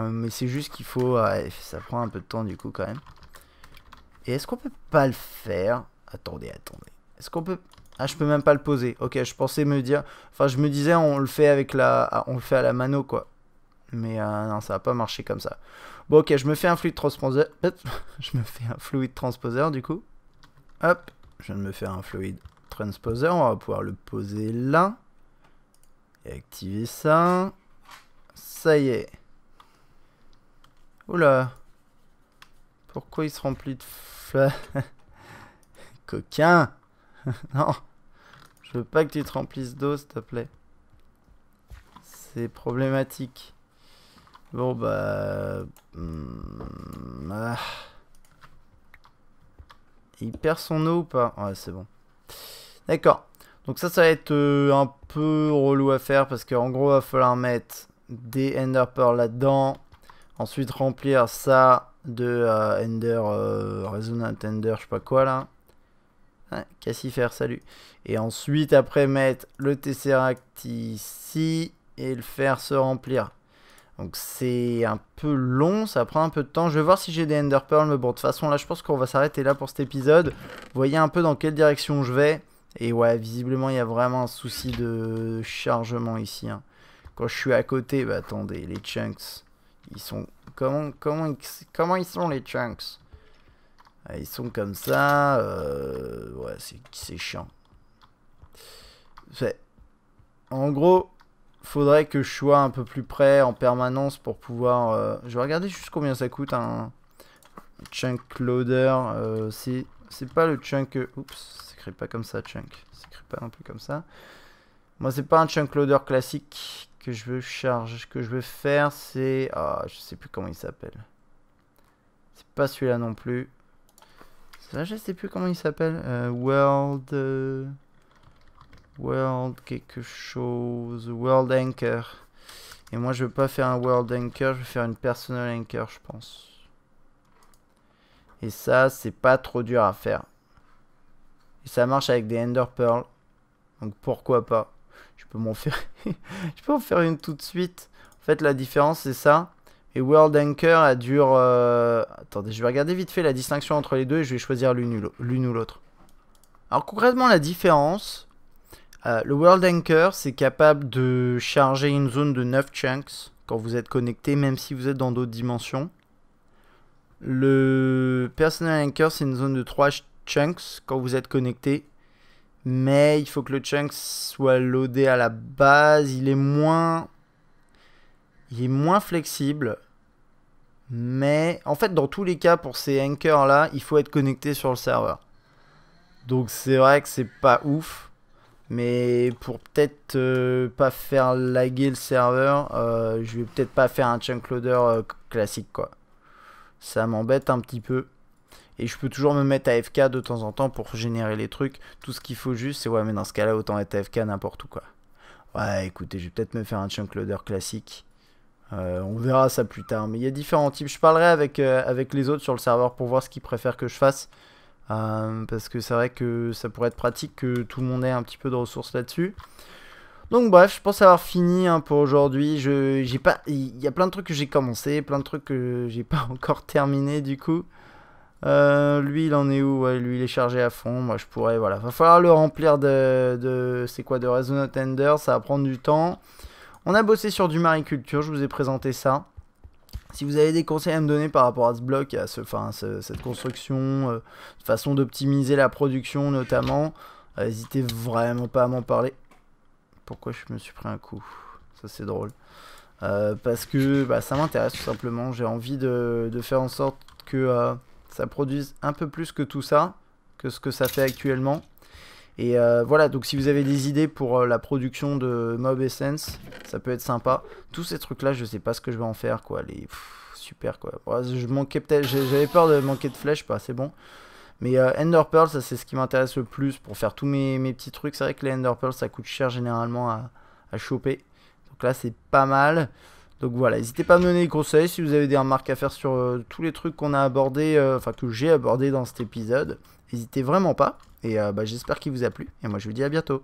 Mais c'est juste qu'il faut... ça prend un peu de temps du coup quand même. Et est-ce qu'on peut pas le faire? Attendez. Est-ce qu'on peut... Ah, je peux même pas le poser. Ok, je pensais me dire... Enfin, je me disais, on le fait avec la... On le fait à la mano, quoi. Mais non, ça va pas marcher comme ça. Bon, ok, je me fais un Fluid Transposer. Je me fais un Fluid Transposer, du coup. Hop, je viens de me faire un Fluid Transposer. On va pouvoir le poser là. Et activer ça. Ça y est. Oula. Pourquoi il se remplit de fleurs? Coquin. Non. Je veux pas que tu te remplisses d'eau, s'il te plaît. C'est problématique. Bon, bah... Il perd son eau ou pas? Ouais, c'est bon. D'accord. Donc ça va être un peu relou à faire parce qu'en gros, il va falloir mettre des Ender Pearl là-dedans. Ensuite, remplir ça de Resonant Ender, je sais pas quoi là. Ah, Cassifère, salut. Et ensuite, après, mettre le Tesseract ici et le faire se remplir. Donc c'est un peu long, ça prend un peu de temps. Je vais voir si j'ai des Ender Pearl, mais bon, de toute façon, là, je pense qu'on va s'arrêter là pour cet épisode. Vous voyez un peu dans quelle direction je vais. Et ouais, visiblement, il y a vraiment un souci de chargement ici, hein. Quand je suis à côté, bah attendez, les chunks, ils sont... Comment ils sont, les chunks? Ils sont comme ça, ouais, c'est chiant. En gros... Faudrait que je sois un peu plus près en permanence pour pouvoir... Je vais regarder juste combien ça coûte un chunk loader. C'est pas le chunk... Oups, ça s'écrit pas comme ça, chunk. Ça s'écrit pas non plus comme ça. Moi, c'est pas un chunk loader classique que je veux charger. Ce que je veux faire, c'est... Ah, je sais plus comment il s'appelle. C'est pas celui-là non plus. Ça, je sais plus comment il s'appelle. World quelque chose, World Anchor. Et moi je veux pas faire un World Anchor, je vais faire une Personal Anchor, je pense. Et ça c'est pas trop dur à faire. Et ça marche avec des Ender Pearl. Donc pourquoi pas. Je peux m'en faire je peux en faire une tout de suite. En fait la différence c'est ça. Et World Anchor elle dure attendez, je vais regarder vite fait la distinction entre les deux et je vais choisir l'une ou l'autre. Alors concrètement la différence, le World Anchor, c'est capable de charger une zone de 9 chunks quand vous êtes connecté, même si vous êtes dans d'autres dimensions. Le Personal Anchor, c'est une zone de 3 chunks quand vous êtes connecté. Mais il faut que le chunk soit loadé à la base. Il est moins flexible. Mais en fait, dans tous les cas, pour ces anchors là, il faut être connecté sur le serveur. Donc c'est vrai que c'est pas ouf. Mais pour peut-être pas faire laguer le serveur, je vais peut-être pas faire un chunk loader classique quoi. Ça m'embête un petit peu. Et je peux toujours me mettre AFK de temps en temps pour générer les trucs. Tout ce qu'il faut juste, c'est ouais, mais dans ce cas-là, autant être AFK n'importe où quoi. Ouais, écoutez, je vais peut-être me faire un chunk loader classique. On verra ça plus tard. Mais il y a différents types. Je parlerai avec les autres sur le serveur pour voir ce qu'ils préfèrent que je fasse. Parce que c'est vrai que ça pourrait être pratique que tout le monde ait un petit peu de ressources là-dessus. Donc bref, je pense avoir fini hein, pour aujourd'hui. Il y a plein de trucs que j'ai commencé, plein de trucs que j'ai pas encore terminé du coup. Lui il en est où? Ouais, lui il est chargé à fond. Moi je pourrais, voilà. Va falloir le remplir c'est quoi, de Resonant Ender. Ça va prendre du temps. On a bossé sur du mariculture, je vous ai présenté ça. Si vous avez des conseils à me donner par rapport à ce bloc, à cette construction, façon d'optimiser la production notamment, n'hésitez vraiment pas à m'en parler. Pourquoi je me suis pris un coup? Ça c'est drôle. Parce que bah, ça m'intéresse tout simplement. J'ai envie de faire en sorte que ça produise un peu plus que tout ça, que ce que ça fait actuellement. Et voilà, donc si vous avez des idées pour la production de Mob Essence, ça peut être sympa. Tous ces trucs là, je sais pas ce que je vais en faire quoi. Super quoi. Ouais, je manquais peut-être, j'avais peur de manquer de flèches, pas c'est bon. Mais Ender Pearl, ça c'est ce qui m'intéresse le plus pour faire tous mes petits trucs. C'est vrai que les Ender Pearl ça coûte cher généralement à choper. Donc là c'est pas mal. Donc voilà, n'hésitez pas à me donner des conseils si vous avez des remarques à faire sur tous les trucs qu'on a abordés, enfin que j'ai abordés dans cet épisode. N'hésitez vraiment pas. Et j'espère qu'il vous a plu. Et moi je vous dis à bientôt.